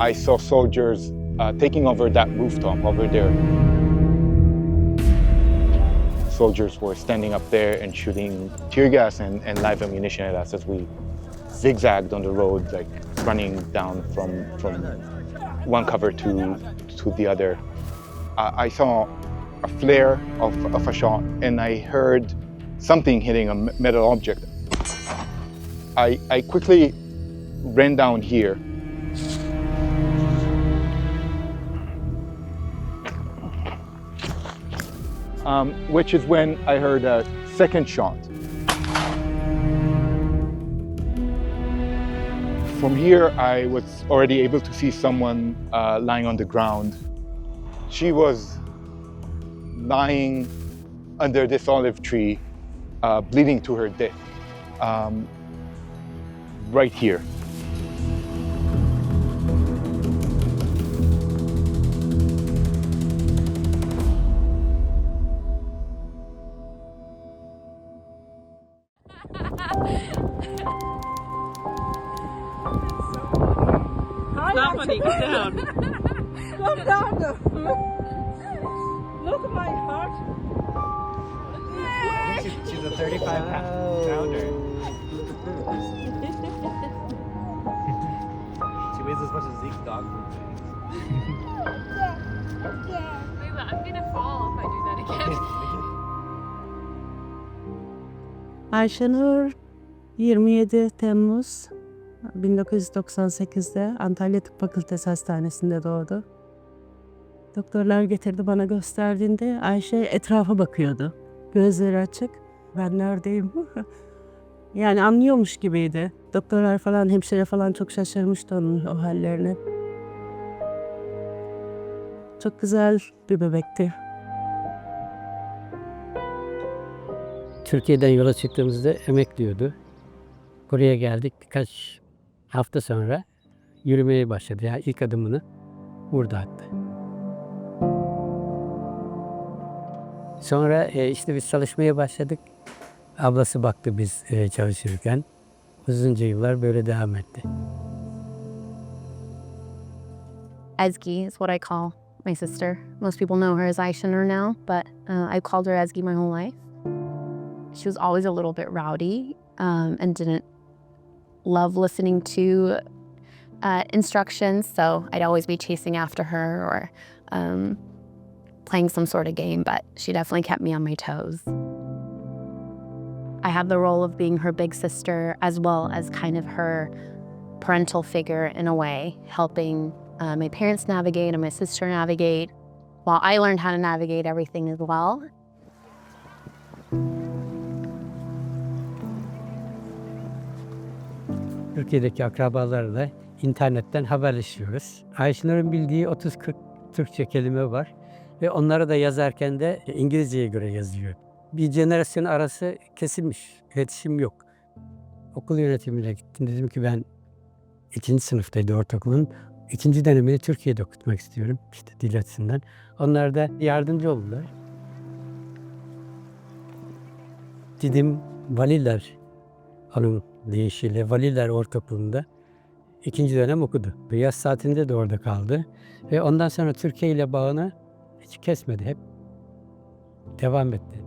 I saw soldiers taking over that rooftop over there. Soldiers were standing up there and shooting tear gas and live ammunition at us as we zigzagged on the road, like running down from one cover to the other. I saw a flare of a shot, and I heard something hitting a metal object. I quickly ran down here. Which is when I heard a second shot. From here, I was already able to see someone lying on the ground. She was lying under this olive tree, bleeding to her death, right here. Stop, honey, get down. Come down. Look at my heart. She's a 35-pounder. She weighs as much as Zeke's dog food Lila, I'm gonna fall if I do that again. Aysenur 27 Temmuz 1998'de Antalya Tıp Fakültesi Hastanesi'nde doğdu. Doktorlar getirdi bana gösterdiğinde Ayşe etrafa bakıyordu. Gözleri açık. Ben neredeyim? Yani anlıyormuş gibiydi. Doktorlar falan, hemşire falan çok şaşırmıştı onun o hallerine. Çok güzel bir bebekti. Türkiye'den yola çıktığımızda emekliyordu. Buraya geldik, birkaç hafta sonra yürümeye başladı. Yani ilk adımını burada attı. Sonra işte biz çalışmaya başladık. Ablası baktı biz çalışırken. Uzunca yıllar böyle devam etti. Ezgi is what I call my sister. Most people know her as Aysenur now, but I've called her Ezgi my whole life. She was always a little bit rowdy and didn't love listening to instructions, so I'd always be chasing after her or playing some sort of game, but she definitely kept me on my toes. I had the role of being her big sister as well as kind of her parental figure in a way, helping my parents navigate and my sister navigate, while I learned how to navigate everything as well. Türkiye'deki akrabalarla internetten haberleşiyoruz. Ayşenur'un bildiği 30-40 Türkçe kelime var ve onları da yazarken de İngilizceye göre yazıyor. Bir jenerasyon arası kesilmiş, iletişim yok. Okul yönetimine gittim, dedim ki ben 2. sınıftaydı ortaokulun. 2. dönemini Türkiye'de okutmak istiyorum, işte dil açısından. Onlar da yardımcı oldular. Didim Valiler Hanım deyişiyle Valiler Ortaokulu'nda 2. dönem okudu. Yaz tatilinde de orada kaldı. Ve ondan sonra Türkiye ile bağını hiç kesmedi. Hep devam etti.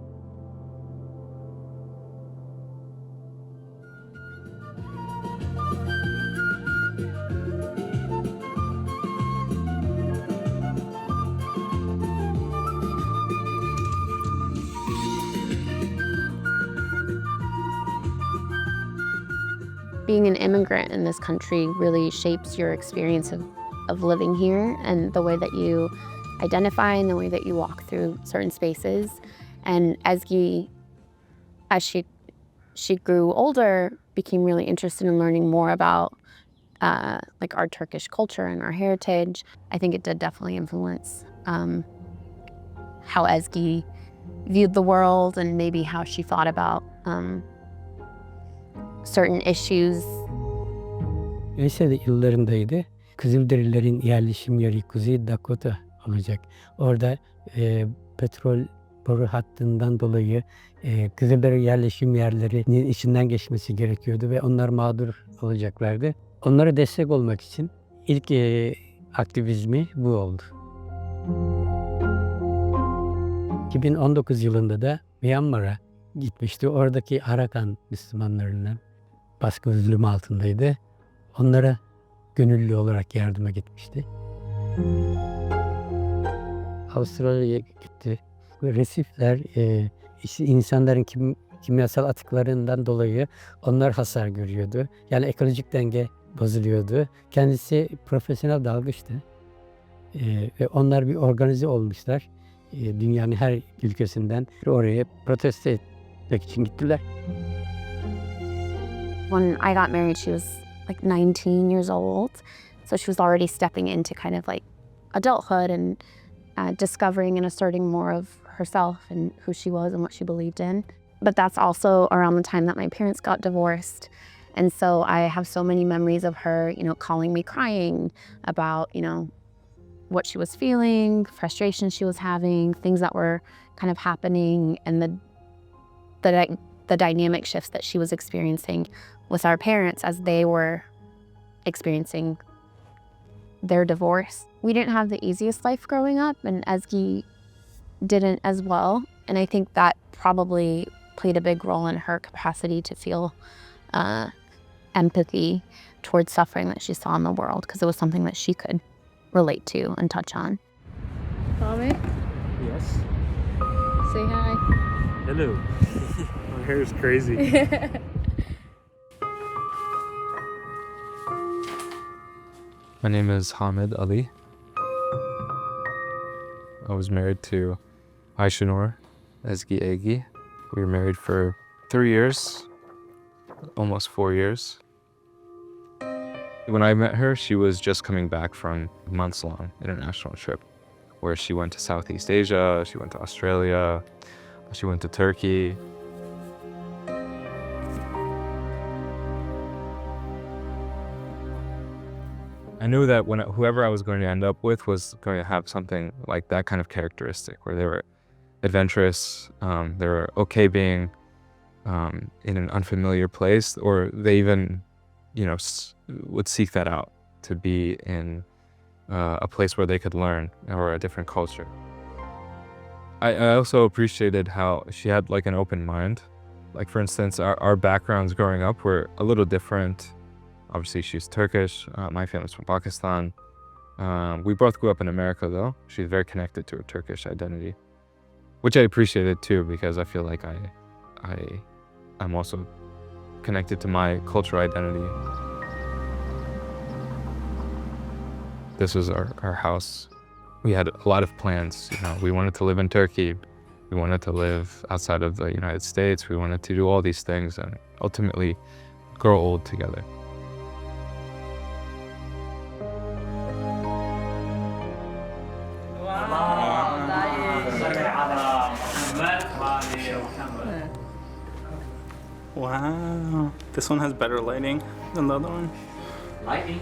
Being an immigrant in this country really shapes your experience of living here and the way that you identify and the way that you walk through certain spaces. And Ezgi, as she grew older, became really interested in learning more about like our Turkish culture and our heritage. I think it did definitely influence how Ezgi viewed the world and maybe how she thought about certain issues. Lise yıllarındaydı. Kızılderililerin yerleşim yeri Kuzey Dakota olacak. Orada petrol boru hattından dolayı Kızılderili yerleşim yerlerinin içinden geçmesi gerekiyordu ve onlar mağdur olacaklardı. Onlara destek olmak için İlk aktivizmi bu oldu. 2019 yılında da Myanmar'a gitmişti. Oradaki Arakan Müslümanlarının baskı ve zulüm altındaydı. Onlara gönüllü olarak yardıma gitmişti. Avustralya'ya gitti. Resifler işte insanların kimyasal atıklarından dolayı onlar hasar görüyordu. Yani ekolojik denge bozuluyordu. Kendisi profesyonel dalgıçtı. Ve onlar bir organize olmuşlar. Dünyanın her ülkesinden oraya protesto etmek için gittiler. When I got married, she was like 19 years old. So she was already stepping into kind of like adulthood and discovering and asserting more of herself and who she was and what she believed in. But that's also around the time that my parents got divorced. And so I have so many memories of her, you know, calling me crying about, you know, what she was feeling, frustration she was having, things that were kind of happening, and the dynamic shifts that she was experiencing with our parents as they were experiencing their divorce. We didn't have the easiest life growing up, and Ezgi didn't as well. And I think that probably played a big role in her capacity to feel empathy towards suffering that she saw in the world, because it was something that she could relate to and touch on. Tommy, Yes. say hi. Hello. My hair is crazy. My name is Hamid Ali. I was married to Aysenur Ezgi Eygi. We were married for 3 years, almost 4 years. When I met her, she was just coming back from a months-long international trip where she went to Southeast Asia, she went to Australia, she went to Turkey. I knew that whoever I was going to end up with was going to have something like that kind of characteristic, where they were adventurous, they were okay being in an unfamiliar place, or they even, you know, would seek that out, to be in a place where they could learn, or a different culture. I also appreciated how she had like an open mind. Like, for instance, our backgrounds growing up were a little different. Obviously, she's Turkish. My family's from Pakistan. We both grew up in America, though. She's very connected to her Turkish identity, which I appreciated too, because I feel like I'm also connected to my cultural identity. This was our house. We had a lot of plans. You know, we wanted to live in Turkey. We wanted to live outside of the United States. We wanted to do all these things and ultimately grow old together. Wow, this one has better lighting than the other one. Lighting.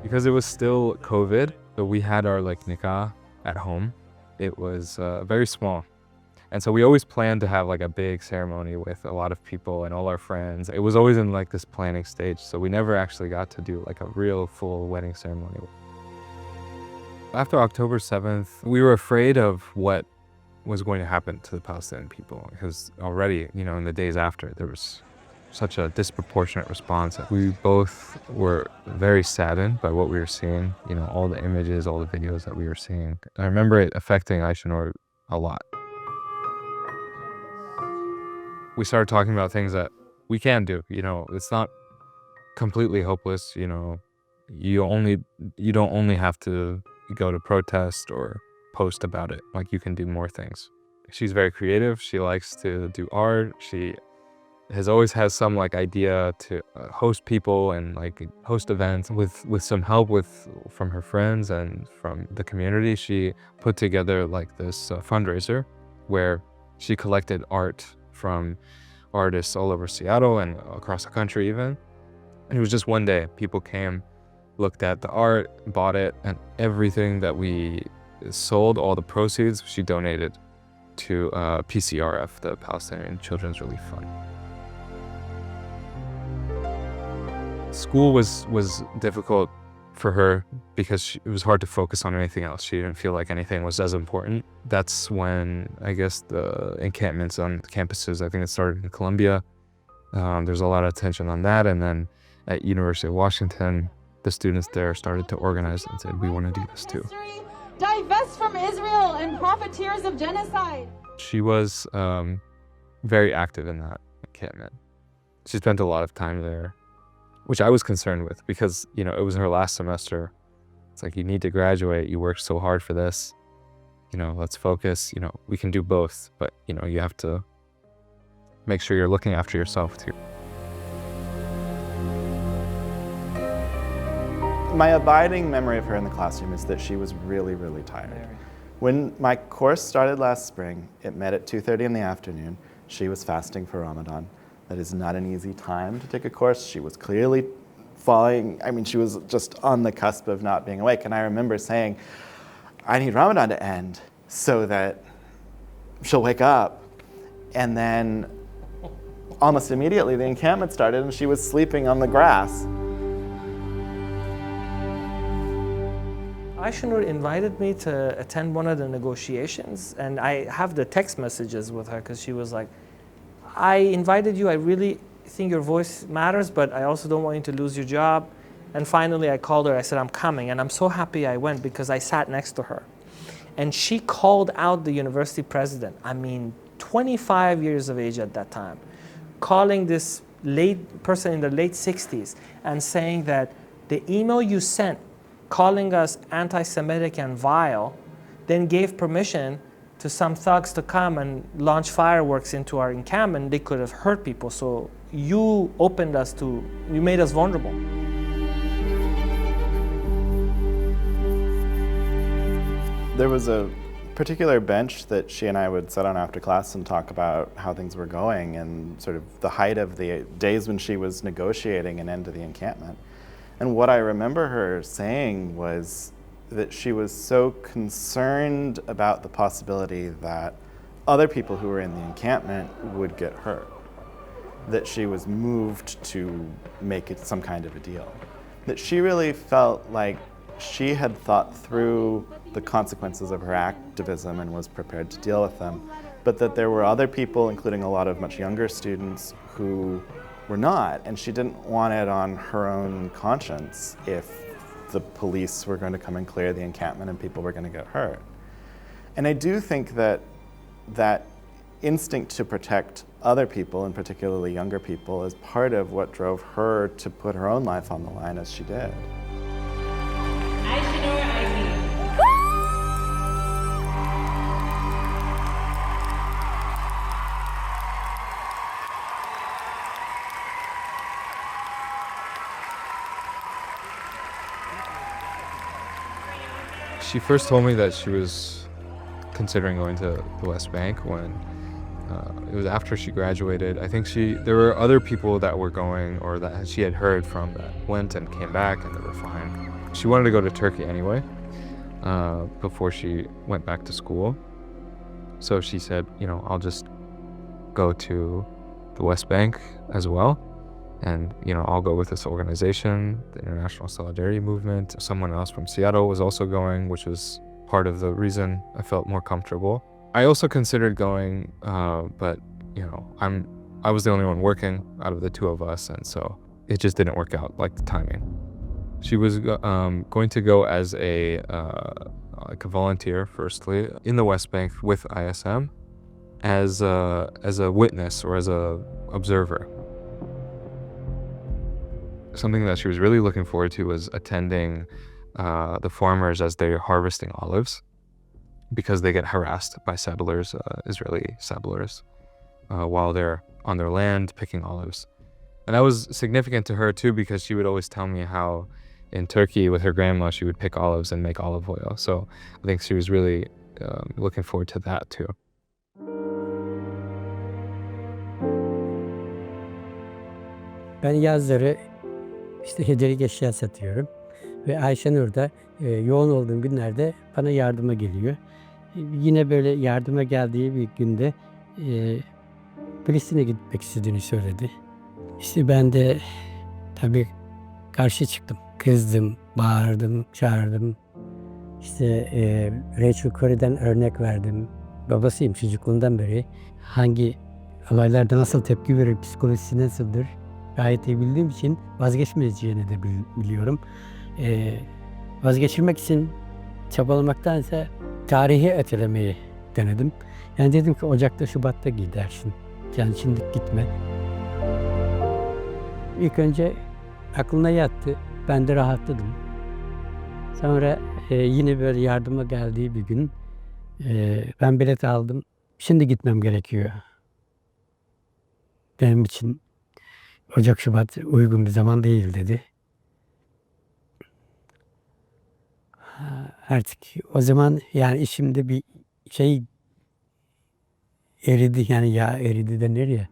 Because it was still COVID, so we had our like nikah at home. It was very small. And so we always planned to have like a big ceremony with a lot of people and all our friends. It was always in like this planning stage, so we never actually got to do like a real full wedding ceremony. After October 7th, we were afraid of what was going to happen to the Palestinian people, because already, you know, in the days after, there was such a disproportionate response. We both were very saddened by what we were seeing, you know, all the images, all the videos that we were seeing. I remember it affecting Aysenur a lot. We started talking about things that we can do, you know, it's not completely hopeless, you know, you don't only have to go to protest or post about it, like you can do more things. She's very creative, she likes to do art, she has always had some like idea to host people and like host events with some help from her friends and from the community. She put together like this fundraiser where she collected art from artists all over Seattle and across the country even. And it was just one day. People came, looked at the art, bought it, and everything that we sold, all the proceeds, she donated to PCRF, the Palestinian Children's Relief Fund. School was difficult for her because it was hard to focus on anything else. She didn't feel like anything was as important. That's when, I guess, the encampments on campuses, I think it started in Columbia. There's a lot of attention on that. And then at University of Washington, the students there started to organize and said, we want to do this too. Divest from Israel and profiteers of genocide. She was very active in that encampment. She spent a lot of time there, which I was concerned with because, you know, it was her last semester. It's like, you need to graduate. You worked so hard for this. You know, let's focus. You know, we can do both, but, you know, you have to make sure you're looking after yourself too. My abiding memory of her in the classroom is that she was really, really tired. When my course started last spring, it met at 2:30 in the afternoon. She was fasting for Ramadan. That is not an easy time to take a course. She was clearly falling. I mean, she was just on the cusp of not being awake. And I remember saying, I need Ramadan to end so that she'll wake up. And then almost immediately the encampment started and she was sleeping on the grass. Aysenur invited me to attend one of the negotiations, and I have the text messages with her because she was like, I invited you, I really think your voice matters, but I also don't want you to lose your job. And finally I called her, I said, I'm coming, and I'm so happy I went because I sat next to her. And she called out the university president, I mean, 25 years of age at that time, calling this person in the late 60s and saying that the email you sent calling us anti-Semitic and vile, then gave permission to some thugs to come and launch fireworks into our encampment. They could have hurt people. So you made us vulnerable. There was a particular bench that she and I would sit on after class and talk about how things were going and sort of the height of the days when she was negotiating an end to the encampment. And what I remember her saying was that she was so concerned about the possibility that other people who were in the encampment would get hurt, that she was moved to make it some kind of a deal, that she really felt like she had thought through the consequences of her activism and was prepared to deal with them, but that there were other people, including a lot of much younger students, who were not, and she didn't want it on her own conscience if the police were going to come and clear the encampment and people were going to get hurt. And I do think that that instinct to protect other people, and particularly younger people, is part of what drove her to put her own life on the line as she did. Aysenur Ezgi. She first told me that she was considering going to the West Bank when it was after she graduated. I think there were other people that were going or that she had heard from that went and came back and they were fine. She wanted to go to Turkey anyway before she went back to school. So she said, you know, I'll just go to the West Bank as well. And, you know, I'll go with this organization, the International Solidarity Movement. Someone else from Seattle was also going, which was part of the reason I felt more comfortable. I also considered going, but, you know, I was the only one working out of the two of us, and so it just didn't work out, like the timing. She was going to go as like a volunteer, firstly, in the West Bank with ISM, as a witness or as a observer. Something that she was really looking forward to was attending the farmers as they're harvesting olives, because they get harassed by settlers, Israeli settlers, while they're on their land picking olives. And that was significant to her too, because she would always tell me how in Turkey with her grandma, she would pick olives and make olive oil. So I think she was really looking forward to that too. Ben yazları işte hediyelik eşya satıyorum ve Aysenur da yoğun olduğum günlerde bana yardıma geliyor. Yine böyle yardıma geldiği bir günde Filistin'e gitmek istediğini söyledi. İşte ben de tabii karşı çıktım. Kızdım, bağırdım, çağırdım. İşte Rachel Corrie'den örnek verdim. Babasıyım çocukluğundan beri. Hangi olaylarda nasıl tepki verir, psikolojisi nasıldır gayet iyi bildiğim için vazgeçmeyeceğini de biliyorum. Vazgeçirmek için çabalamaktansa tarihi etelemeyi denedim. Yani dedim ki Ocak'ta, Şubat'ta gidersin. Yani şimdi gitme. İlk önce aklına yattı. Ben de rahatladım. Sonra yine böyle yardıma geldiği bir gün ben bilet aldım. Şimdi gitmem gerekiyor. Benim için Ocak, Şubat uygun bir zaman değil dedi. Artık o zaman yani içimde bir şey eridi, yani yağ eridi denir ya.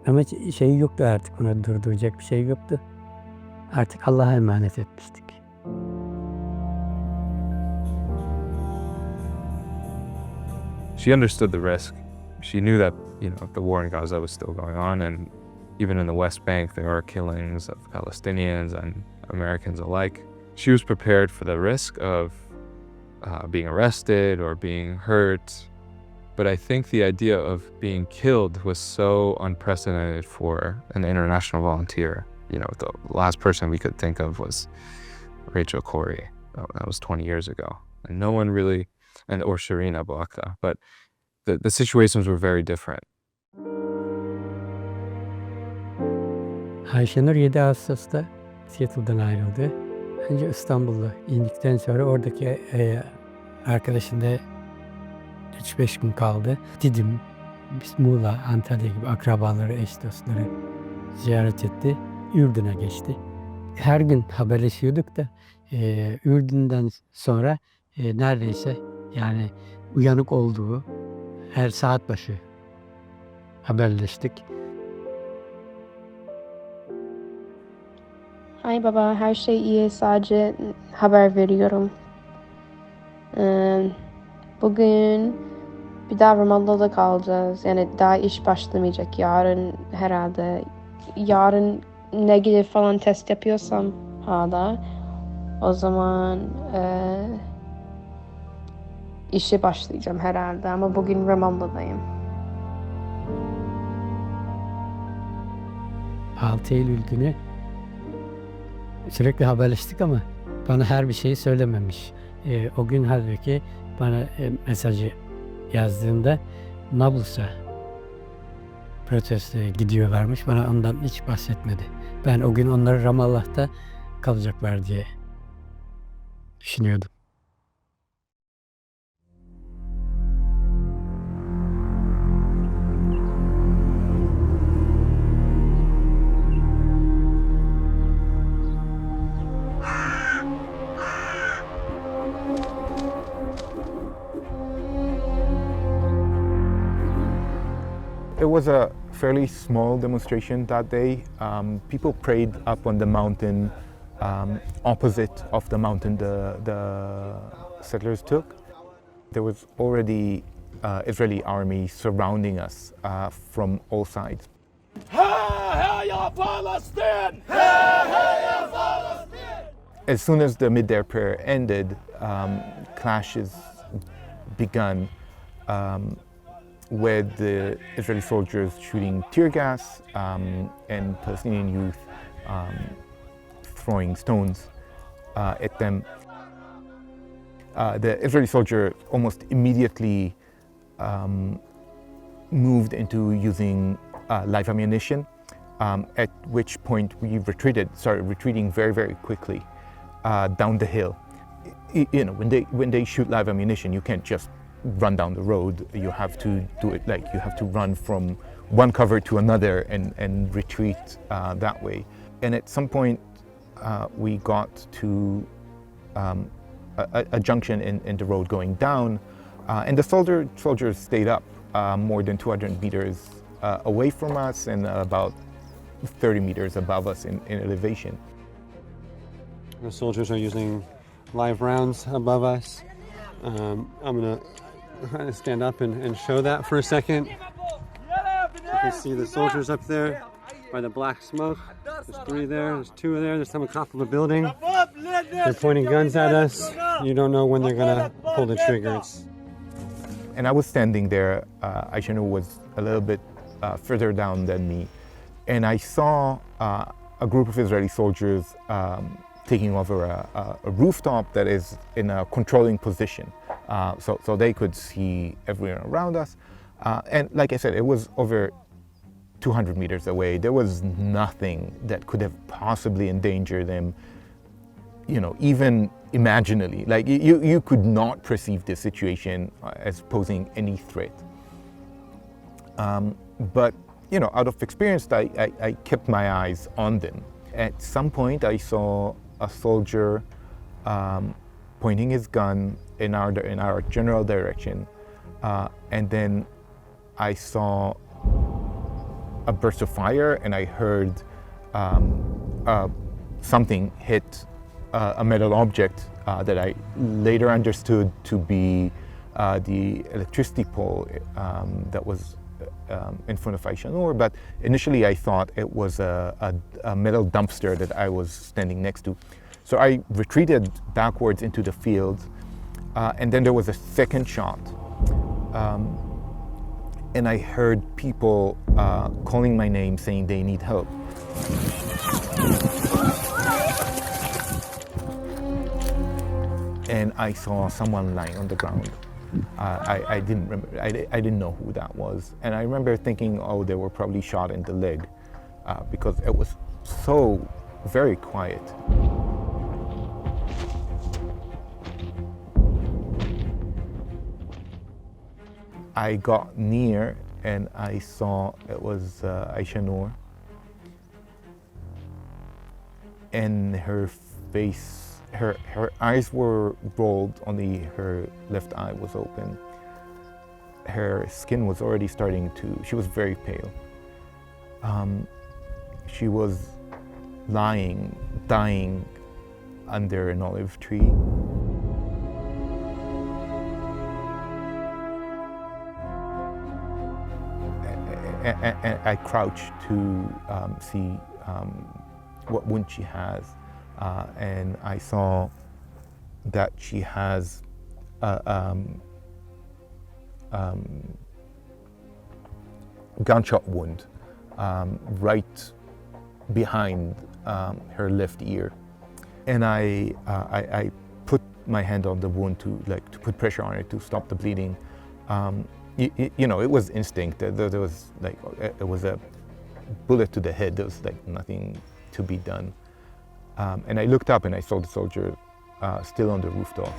Ama şey yoktu artık, ona durduracak bir şey yoktu. Artık Allah'a emanet etmiştik. She understood the risk. She knew that, the war in Gaza was still going on, and even in the West Bank there are killings of Palestinians and Americans alike. She was prepared for the risk of being arrested or being hurt. But I think the idea of being killed was so unprecedented for an international volunteer. The last person we could think of was Rachel Corrie. That was 20 years ago. And no one really, or Shireen Abu Akleh. But the situations were very different. Aysenur 7 Ağustos'ta Seattle'dan ayrıldı. Önce İstanbul'da indikten sonra oradaki arkadaşında 3-5 gün kaldı. Didim, Muğla, Antalya gibi akrabaları, eş dostları ziyaret etti. Ürdün'e geçti. Her gün haberleşiyorduk da Ürdün'den sonra neredeyse yani uyanık olduğu her saat başı haberleştik. Ay baba, her şey iyi, sadece haber veriyorum. Bugün bir daha Ramallah'da kalacağız. Yani daha iş başlamayacak yarın herhalde. Yarın negatif falan test yapıyorsam hala o zaman işe başlayacağım herhalde, ama bugün Ramallah'dayım. 6 Eylül günü sürekli haberleştik ama bana her bir şeyi söylememiş. O gün halbuki bana mesajı yazdığında Nablus'a protestoya gidiyorlarmış. Bana ondan hiç bahsetmedi. Ben o gün onları Ramallah'ta kalacaklar diye düşünüyordum. It was a fairly small demonstration that day. People prayed up on the mountain opposite of the mountain the settlers took. There was already Israeli army surrounding us from all sides. As soon as the mid-air prayer ended, clashes begun with the Israeli soldiers shooting tear gas and Palestinian youth throwing stones at them. The Israeli soldier almost immediately moved into using live ammunition, at which point we started retreating very, very quickly down the hill. When they shoot live ammunition, you can't just run down the road. You have to do it you have to run from one cover to another and retreat that way. And at some point we got to a junction in the road going down, and the soldiers stayed up more than 200 meters away from us and about 30 meters above us in elevation. The soldiers are using live rounds above us. I'm going to stand up and show that for a second. You can see the soldiers up there by the black smoke. There's 3 there, there's 2 there, there's someone on top of a building. They're pointing guns at us. You don't know when they're gonna pull the triggers. And I was standing there, Aysenur was a little bit further down than me, and I saw a group of Israeli soldiers taking over a rooftop that is in a controlling position. So they could see everyone around us. And like I said, it was over 200 meters away. There was nothing that could have possibly endangered them, you know, even imaginally. Like you could not perceive this situation as posing any threat. But, you know, out of experience, I kept my eyes on them. At some point, I saw a soldier pointing his gun in our general direction, and then I saw a burst of fire, and I heard something hit a metal object that I later understood to be the electricity pole that was in front of Aysenur, but initially I thought it was a metal dumpster that I was standing next to. So I retreated backwards into the field, and then there was a second shot. And I heard people calling my name, saying they need help. And I saw someone lying on the ground. I didn't remember. I didn't know who that was. And I remember thinking, oh, they were probably shot in the leg, because it was so very quiet. I got near and I saw it was Aysenur, and her face, her eyes were rolled, only her left eye was open. Her skin was already starting to, she was very pale. She was lying, dying under an olive tree. And I crouched to see what wound she has, and I saw that she has a gunshot wound right behind her left ear, and I put my hand on the wound to put pressure on it to stop the bleeding. You know, it was instinct. There was it was a bullet to the head. There was nothing to be done. And I looked up and I saw the soldier still on the rooftop.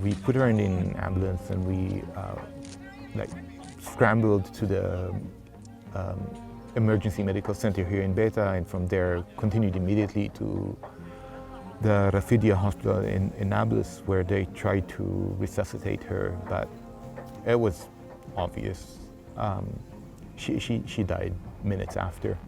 We put her in an ambulance and we scrambled to the emergency medical center here in Beta, and from there continued immediately to the Rafidia hospital in Nablus, where they tried to resuscitate her, but it was obvious. She died minutes after.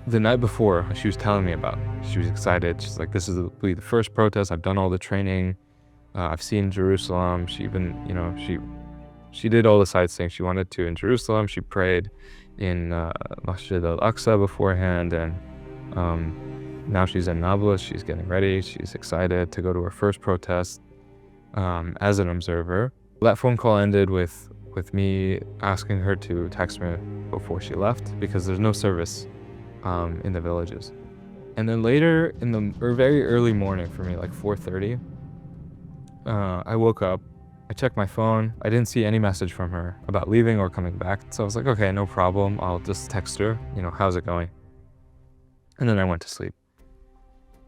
The night before, she was telling me about it. She was excited. She's like, this will be the first protest. I've done all the training. I've seen Jerusalem. She even, you know, she did all the sightseeing she wanted to in Jerusalem. She prayed in Masjid al-Aqsa beforehand, and now she's in Nablus. She's getting ready. She's excited to go to her first protest as an observer. That phone call ended with me asking her to text me before she left, because there's no service in the villages. And then later in the very early morning, for me, like 4:30, I woke up, I checked my phone, I didn't see any message from her about leaving or coming back. So I was like, okay, no problem, I'll just text her, you know, how's it going? And then I went to sleep.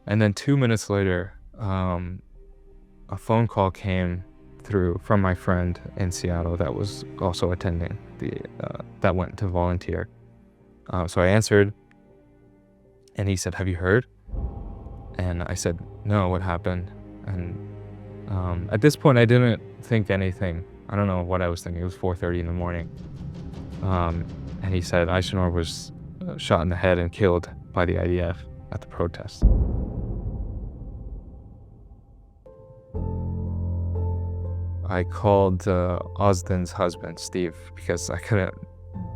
And then 2 minutes later, a phone call came through from my friend in Seattle that was also attending that went to volunteer. So I answered, and he said, have you heard? And I said, no, what happened? And at this point, I didn't think anything. I don't know what I was thinking. It was 4:30 in the morning. And he said Aysenur was shot in the head and killed by the IDF at the protest. I called Ozdin's husband, Steve, because I couldn't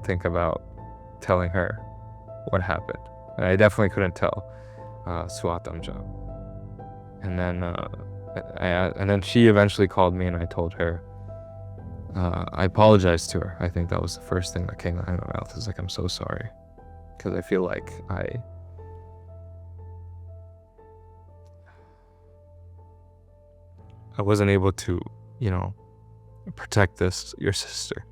think about telling her what happened. And I definitely couldn't tell Suat Amca. And then she eventually called me, and I told her. I apologized to her. I think that was the first thing that came out of my mouth. Is like, I'm so sorry, because I feel like I wasn't able to, protect your sister.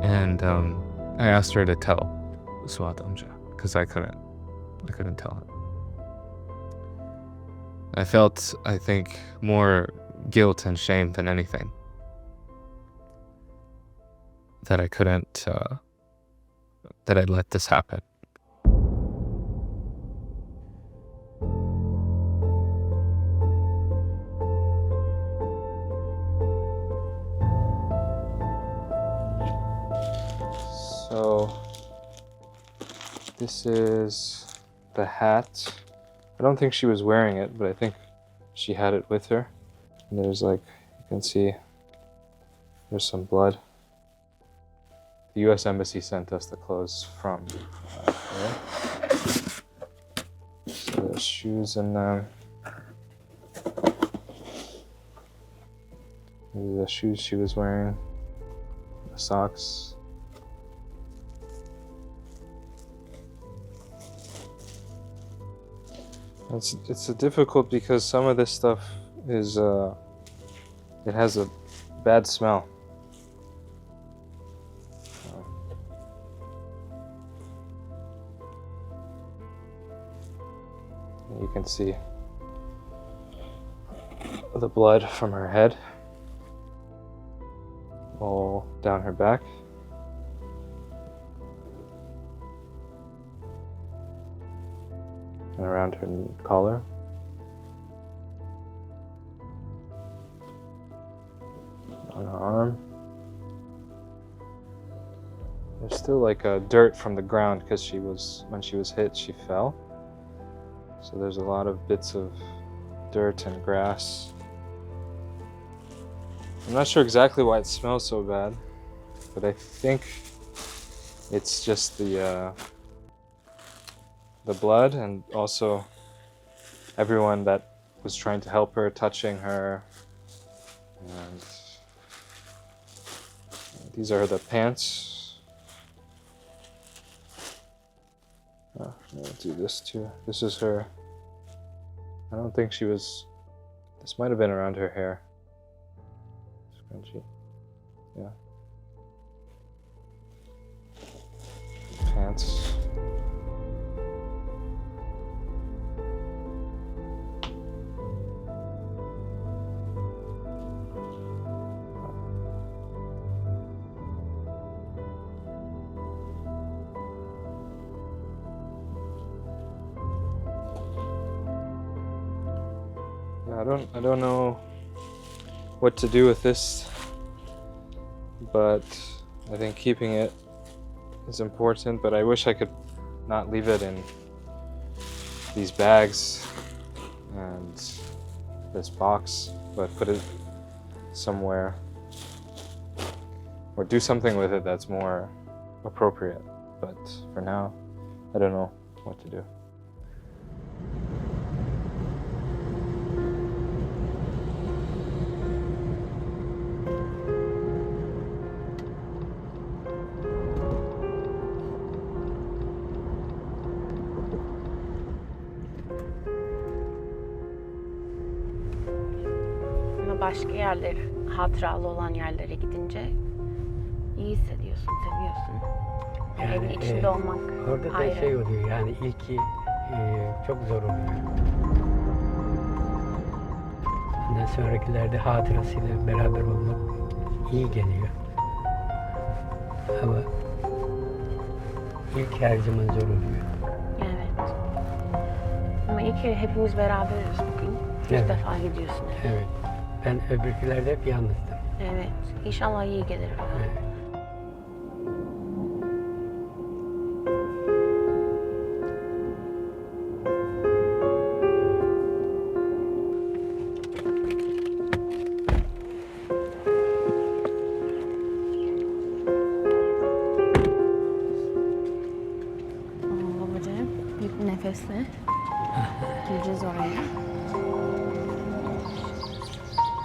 And I asked her to tell Suat Amca, because I couldn't tell him. I felt, I think, more guilt and shame than anything. That I couldn't, that I'd let this happen. So, this is the hat. I don't think she was wearing it, but I think she had it with her. And there's you can see, there's some blood. The U.S. Embassy sent us the clothes from there. So there's shoes in them. These are the shoes she was wearing. The socks. It's difficult because some of this stuff is it has a bad smell. You can see the blood from her head all down her back. And around her collar. On her arm. There's still dirt from the ground because when she was hit, she fell. So there's a lot of bits of dirt and grass. I'm not sure exactly why it smells so bad, but I think it's just the blood, and also everyone that was trying to help her, touching her. And these are the pants. Oh, I'm gonna do this too. This is her. I don't think she was. This might have been around her hair. Scrunchy. Yeah. Pants. I don't know what to do with this, but I think keeping it is important, but I wish I could not leave it in these bags and this box, but put it somewhere or do something with it that's more appropriate. But for now, I don't know what to do. Başka yerler, hatıralı olan yerlere gidince iyi hissediyorsun, seviyorsun. Yani evin içinde olmak orada da ayrı. şey oluyor, yani ilki çok zor oluyor. Yani sonrakilerde hatırasıyla beraber olmak iyi geliyor. Ama ilk her zaman zor oluyor. Evet. Ama iyi ki hepimiz beraberiz bugün. İlk Evet. defa gidiyorsun. Evet. Ben öbürkülerde hep yalnızdım. Evet. İnşallah iyi gelir. Evet. Babacığım, büyük bir nefesle. Gireceğiz oraya.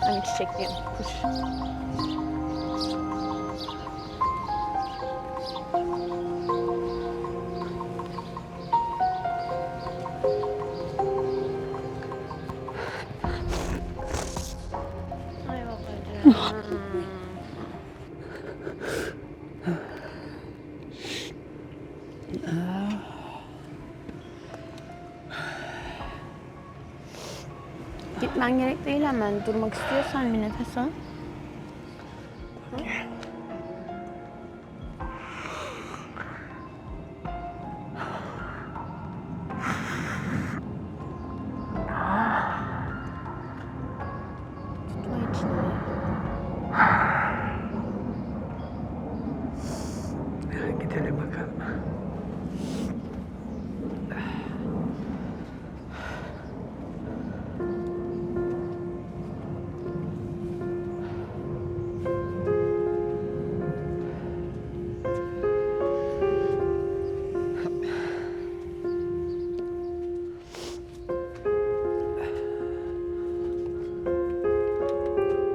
Hani çiçekliyim, kuş. Ay babacığım. Gitmen gerek değil hemen. Durmak istiyorsan bir nefes al. Tutma içini. Gidelim bakalım.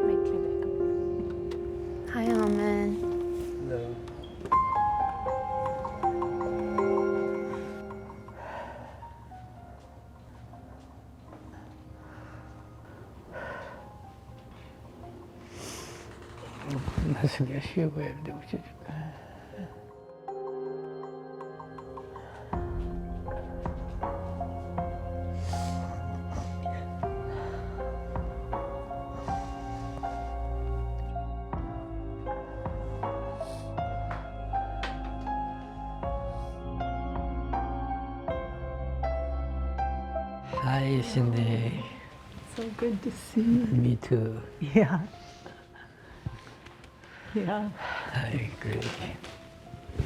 Bekle bekle. Hi, Amen. Nasıl yaşıyor bu evde bu çocuk? Hi, Cindy. So good to see you. Me too. Yeah. Yeah. Hi, great.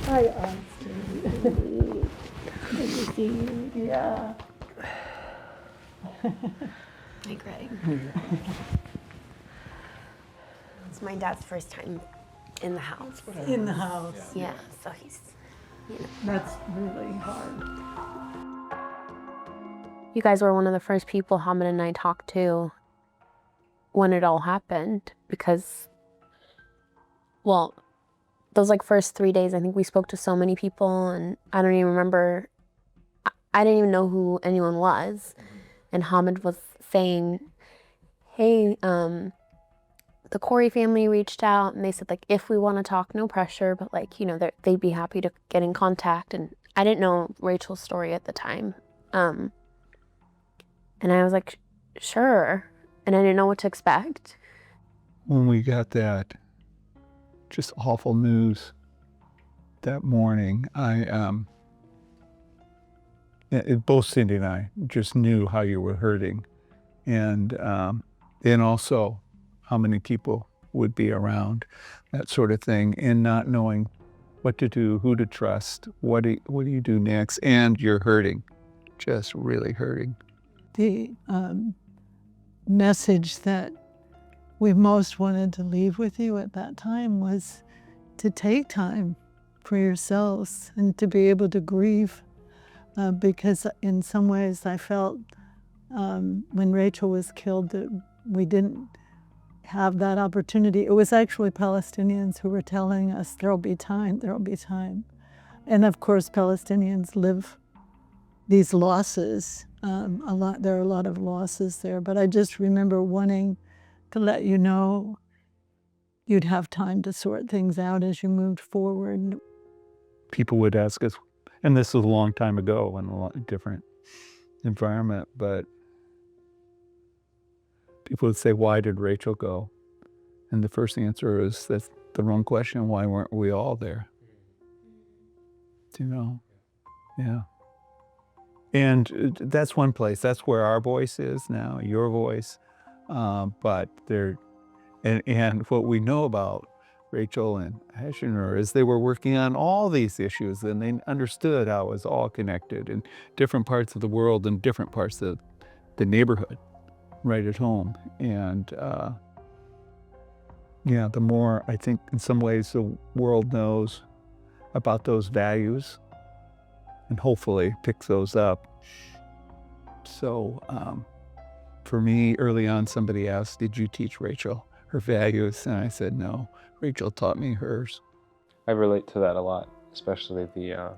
Hi, Austin. Good to see you. Yeah. Hi, Greg. It's my dad's first time in the house. In the house. Yeah, so he's, you know. That's really hard. You guys were one of the first people Hamid and I talked to when it all happened because, well, those like first 3 days, I think we spoke to so many people and I don't even remember, I didn't even know who anyone was. And Hamid was saying, hey, the Corey family reached out and they said like, if we want to talk, no pressure, but like, you know, they'd be happy to get in contact. And I didn't know Rachel's story at the time. And I was like, sure. And I didn't know what to expect. When we got that just awful news that morning, both Cindy and I just knew how you were hurting. And also how many people would be around, that sort of thing, and not knowing what to do, who to trust, what do you do next, and you're hurting, just really hurting. The message that we most wanted to leave with you at that time was to take time for yourselves and to be able to grieve because in some ways I felt when Rachel was killed that we didn't have that opportunity. It was actually Palestinians who were telling us there'll be time, there'll be time. And of course Palestinians live these losses a lot. There are a lot of losses there, but I just remember wanting to let you know you'd have time to sort things out as you moved forward. People would ask us, and this was a long time ago in a lot different environment, but People would say, why did Rachel go? And the first answer is, that's the wrong question. Why weren't we all there? You know? Yeah. And that's one place. That's where our voice is now, your voice. But and what we know about Rachel and Aysenur is they were working on all these issues, and they understood how it was all connected in different parts of the world and different parts of the neighborhood right at home. And yeah, the more, I think, in some ways, the world knows about those values and hopefully picks those up. So for me, early on, somebody asked, did you teach Rachel her values? And I said, no, Rachel taught me hers. I relate to that a lot, especially the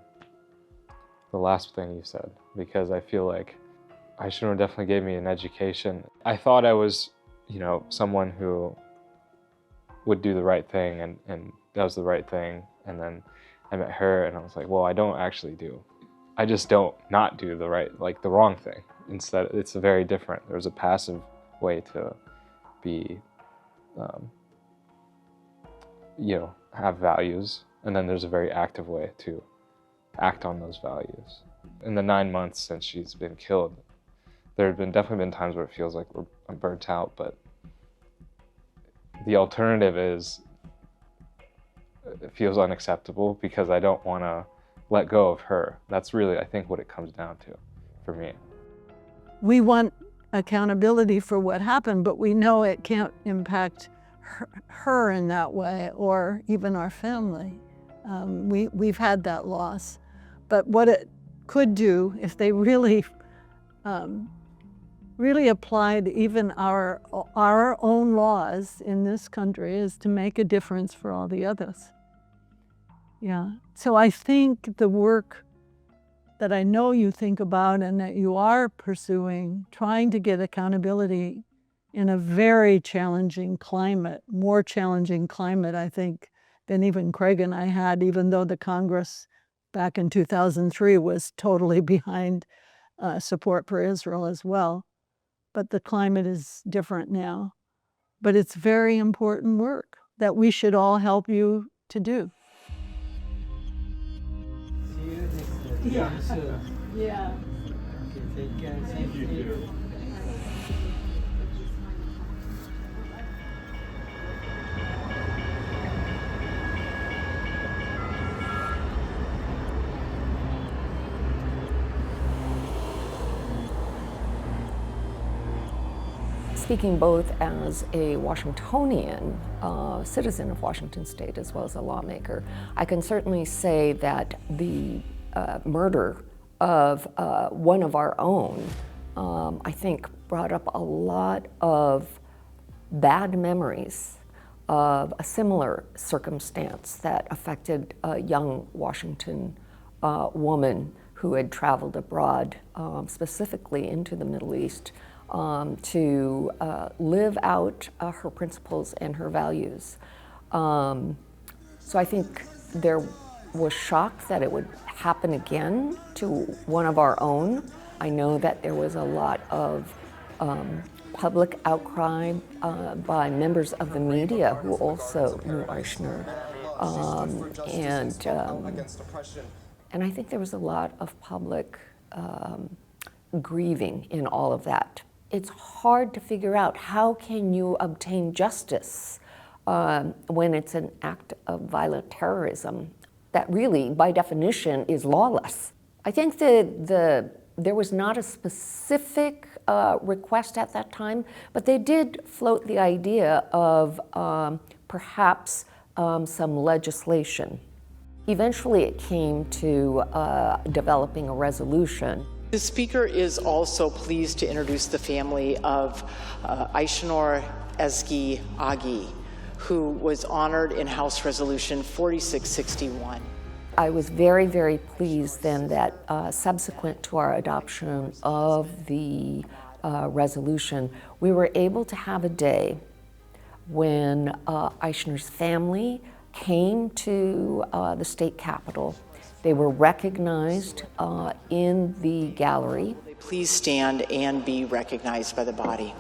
last thing you said, because I feel like Aysenur definitely gave me an education. I thought I was, someone who would do the right thing and does the right thing. And then I met her and I was like, well, I don't actually do. I just don't not do the wrong thing. Instead, it's very different. There's a passive way to be, have values. And then there's a very active way to act on those values. In the 9 months since she's been killed, there have definitely been times where it feels like I'm burnt out, but the alternative is, it feels unacceptable because I don't want to let go of her. That's really, I think, what it comes down to for me. We want accountability for what happened, but we know it can't impact her in that way, or even our family. We've had that loss. But what it could do, if they really applied even our own laws in this country, is to make a difference for all the others. Yeah. So I think the work that I know you think about and that you are pursuing, trying to get accountability in a very challenging climate, more challenging climate, I think, than even Craig and I had, even though the Congress back in 2003 was totally behind support for Israel as well. But the climate is different now. But it's very important work that we should all help you to do. See you next year. Yeah. Yeah. Okay, take care. Thank you. Speaking both as a Washingtonian, citizen of Washington State, as well as a lawmaker, I can certainly say that the murder of one of our own, I think, brought up a lot of bad memories of a similar circumstance that affected a young Washington woman who had traveled abroad, specifically into the Middle East, to live out her principles and her values. So I think there was shock that it would happen again to one of our own. I know that there was a lot of public outcry by members of the media who also knew Aysenur. And I think there was a lot of public grieving in all of that. It's hard to figure out how can you obtain justice when it's an act of violent terrorism that really, by definition, is lawless. I think that there was not a specific request at that time, but they did float the idea of perhaps some legislation. Eventually it came to developing a resolution. The Speaker is also pleased to introduce the family of Aysenur Ezgi Eygi, who was honored in House Resolution 4661. I was very, very pleased then that subsequent to our adoption of the resolution, we were able to have a day when Aysenur's family came to the state capitol. They were recognized in the gallery. Please stand and be recognized by the body.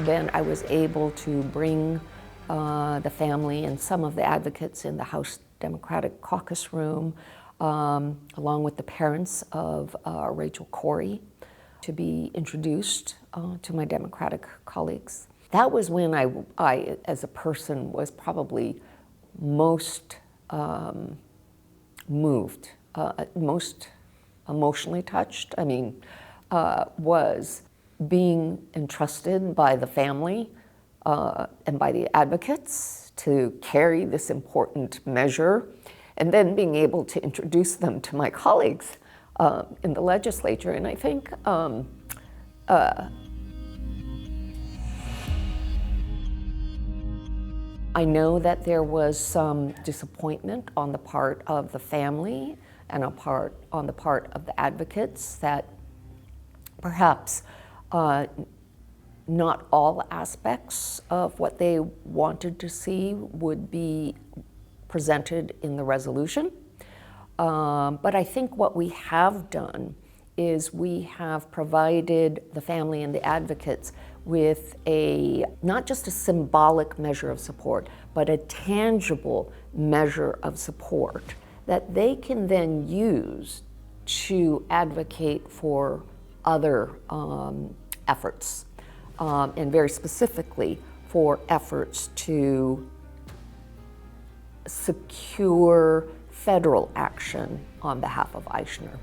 then I was able to bring the family and some of the advocates in the House Democratic Caucus room, along with the parents of Rachel Corrie, to be introduced to my Democratic colleagues. That was when I as a person, was probably most moved, most emotionally touched. I mean, was being entrusted by the family and by the advocates to carry this important measure, and then being able to introduce them to my colleagues in the legislature. And I think I know that there was some disappointment on the part of the family and on the part of the advocates that perhaps not all aspects of what they wanted to see would be presented in the resolution. But I think what we have done is we have provided the family and the advocates with not just a symbolic measure of support, but a tangible measure of support that they can then use to advocate for other efforts, and very specifically for efforts to secure federal action on behalf of Aysenur.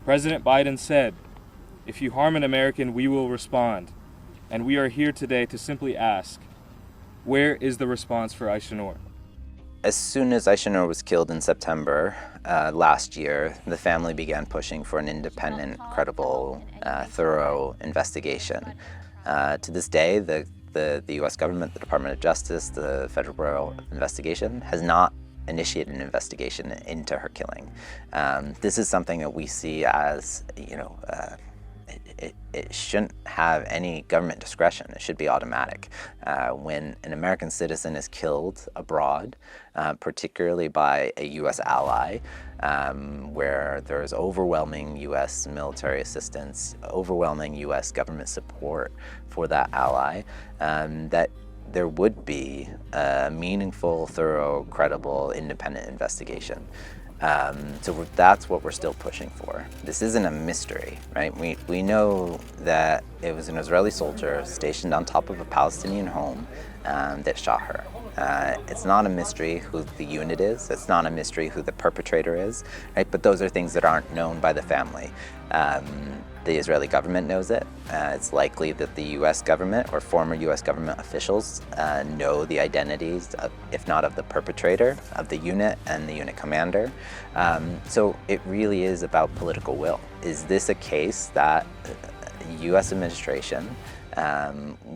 President Biden said, "If you harm an American, we will respond." And we are here today to simply ask, where is the response for Aysenur? As soon as Aysenur was killed in September last year, the family began pushing for an independent, credible, thorough investigation. To this day, the U.S. government, the Department of Justice, the Federal Bureau of Investigation has not initiated an investigation into her killing. This is something that we see as, it shouldn't have any government discretion. It should be automatic. When an American citizen is killed abroad, particularly by a U.S. ally, where there is overwhelming U.S. military assistance, overwhelming U.S. government support for that ally, that there would be a meaningful, thorough, credible, independent investigation. So that's what we're still pushing for. This isn't a mystery, right? We know that it was an Israeli soldier stationed on top of a Palestinian home that shot her. It's not a mystery who the unit is. It's not a mystery who the perpetrator is, right? But those are things that aren't known by the family. The Israeli government knows it. It's likely that the U.S. government or former U.S. government officials know the identities, if not of the perpetrator, of the unit and the unit commander. So it really is about political will. Is this a case that the U.S. administration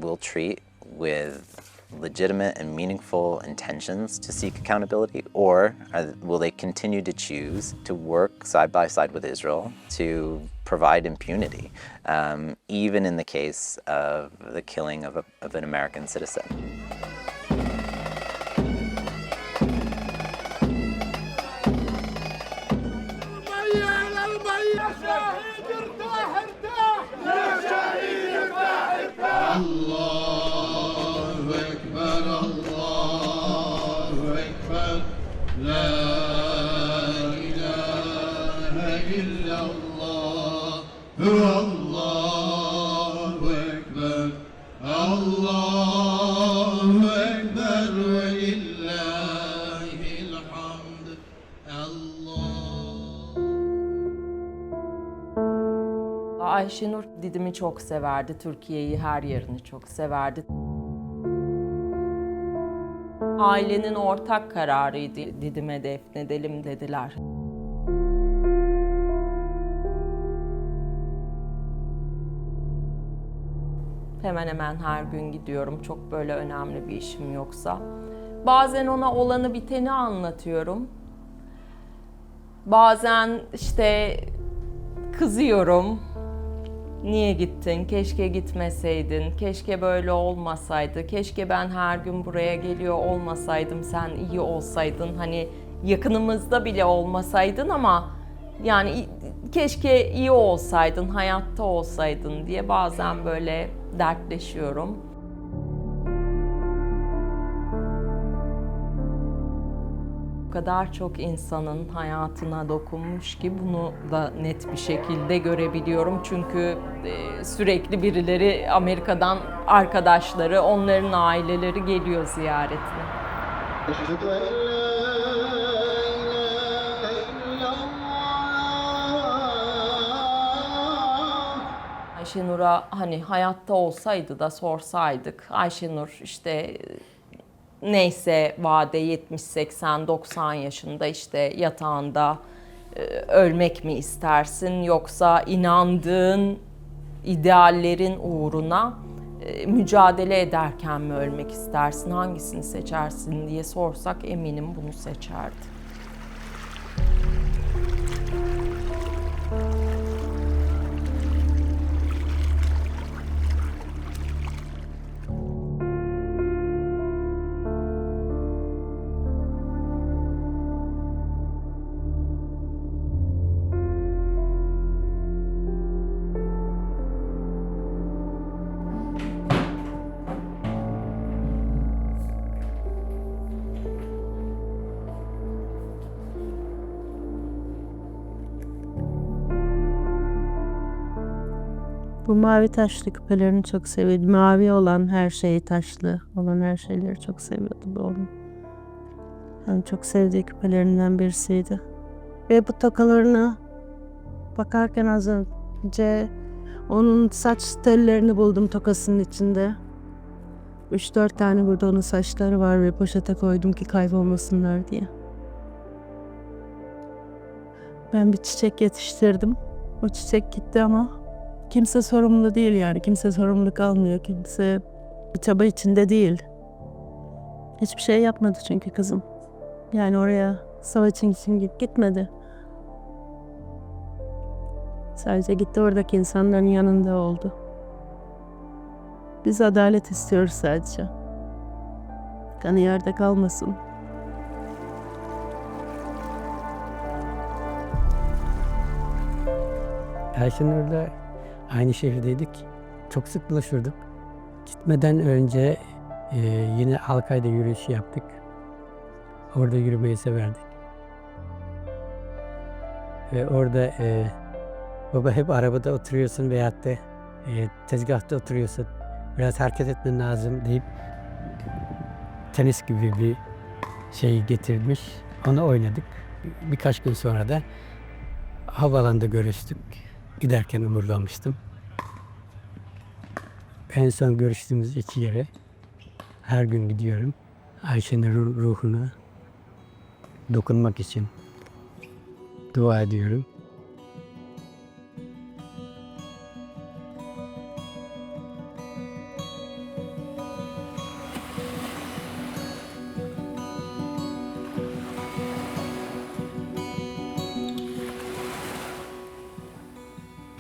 will treat with legitimate and meaningful intentions to seek accountability, or will they continue to choose to work side by side with Israel to provide impunity, even in the case of the killing of an American citizen? Aysenur Didim'i çok severdi, Türkiye'yi, her yerini çok severdi. Ailenin ortak kararıydı, Didim'e defnedelim dediler. Hemen hemen her gün gidiyorum, çok böyle önemli bir işim yoksa. Bazen ona olanı biteni anlatıyorum. Bazen işte kızıyorum. Niye gittin? Keşke gitmeseydin. Keşke böyle olmasaydı. Keşke ben her gün buraya geliyor olmasaydım. Sen iyi olsaydın. Hani yakınımızda bile olmasaydın ama yani keşke iyi olsaydın, hayatta olsaydın diye bazen böyle dertleşiyorum. O kadar çok insanın hayatına dokunmuş ki bunu da net bir şekilde görebiliyorum. Çünkü sürekli birileri, Amerika'dan arkadaşları, onların aileleri geliyor ziyaretine. Ayşenur'a hani hayatta olsaydı da sorsaydık, Ayşenur işte neyse vade 70, 80, 90 yaşında işte yatağında ölmek mi istersin, yoksa inandığın ideallerin uğruna mücadele ederken mi ölmek istersin, hangisini seçersin diye sorsak eminim bunu seçerdi. Bu mavi taşlı küpelerini çok seviyordu. Mavi olan her şeyi, taşlı olan her şeyleri çok seviyordu bu onun. Yani çok sevdiği küpelerinden birisiydi. Ve bu tokalarına bakarken az önce onun saç tellerini buldum tokasının içinde. 3-4 tane burada onun saçları var ve poşete koydum ki kaybolmasınlar diye. Ben bir çiçek yetiştirdim. O çiçek gitti ama kimse sorumlu değil yani. Kimse sorumluluk almıyor. Kimse bir çaba içinde değil. Hiçbir şey yapmadı çünkü kızım. Yani oraya savaş için gitmedi. Sadece gitti, oradaki insanların yanında oldu. Biz adalet istiyoruz sadece. Kanı yerde kalmasın. Ayşenur'la aynı şehirdeydik. Çok sık buluşurduk. Gitmeden önce yine Halkay'da yürüyüş yaptık. Orada yürümeyi severdik. Ve orada baba hep arabada oturuyorsun veyahut da tezgahta oturuyorsun. Biraz hareket etmen lazım deyip tenis gibi bir şey getirmiş. Onu oynadık. Birkaç gün sonra da havaalanında görüştük. Giderken umurlamıştım. En son görüştüğümüz 2 yere her gün gidiyorum. Ayşenur'un ruhuna dokunmak için dua ediyorum.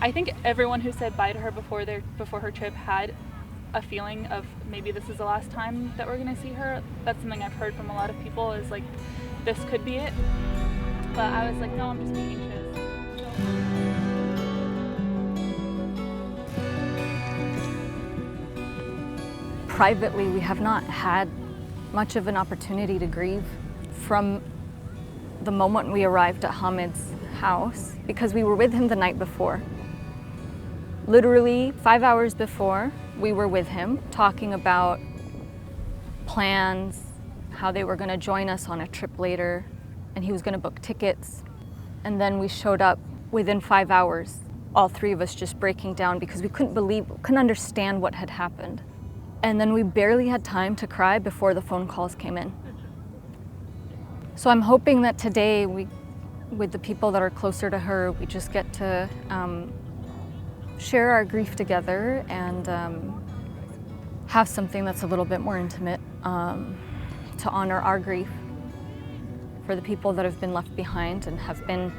I think everyone who said bye to her before her trip had a feeling of maybe this is the last time that we're going to see her. That's something I've heard from a lot of people, is like this could be it. But I was like, no, I'm just being anxious. Privately, we have not had much of an opportunity to grieve from the moment we arrived at Hamid's house, because we were with him the night before. Literally 5 hours before, we were with him talking about plans, how they were going to join us on a trip later, and he was going to book tickets. And then we showed up within 5 hours, all 3 of us just breaking down because we couldn't understand what had happened. And then we barely had time to cry before the phone calls came in. So I'm hoping that today, with the people that are closer to her, we just get to share our grief together and have something that's a little bit more intimate to honor our grief for the people that have been left behind and have been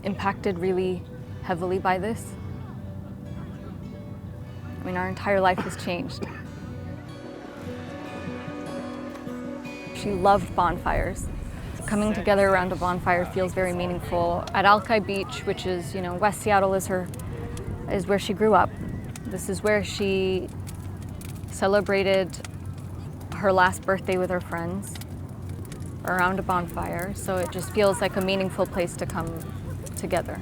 impacted really heavily by this. I mean, our entire life has changed. She loved bonfires. Coming together around a bonfire feels very meaningful. At Alki Beach, which is, West Seattle is where she grew up. This is where she celebrated her last birthday with her friends around a bonfire, so it just feels like a meaningful place to come together.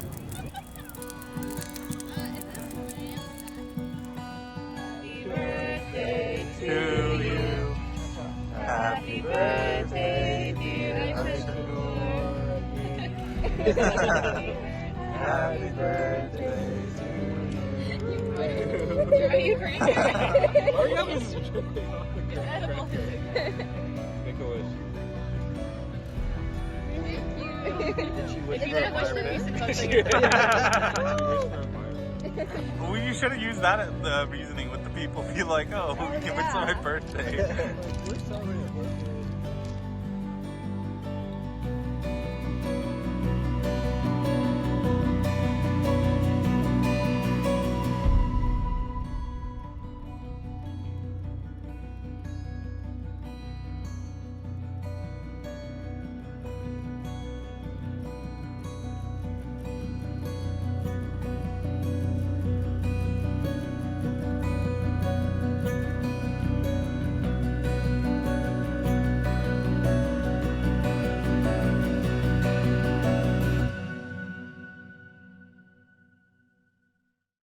Happy birthday, dear Aysenur. Happy birthday to you. Are you crazy? Make a wish. Well, you should have used that at the reasoning with the people. Be like, oh, it's my birthday.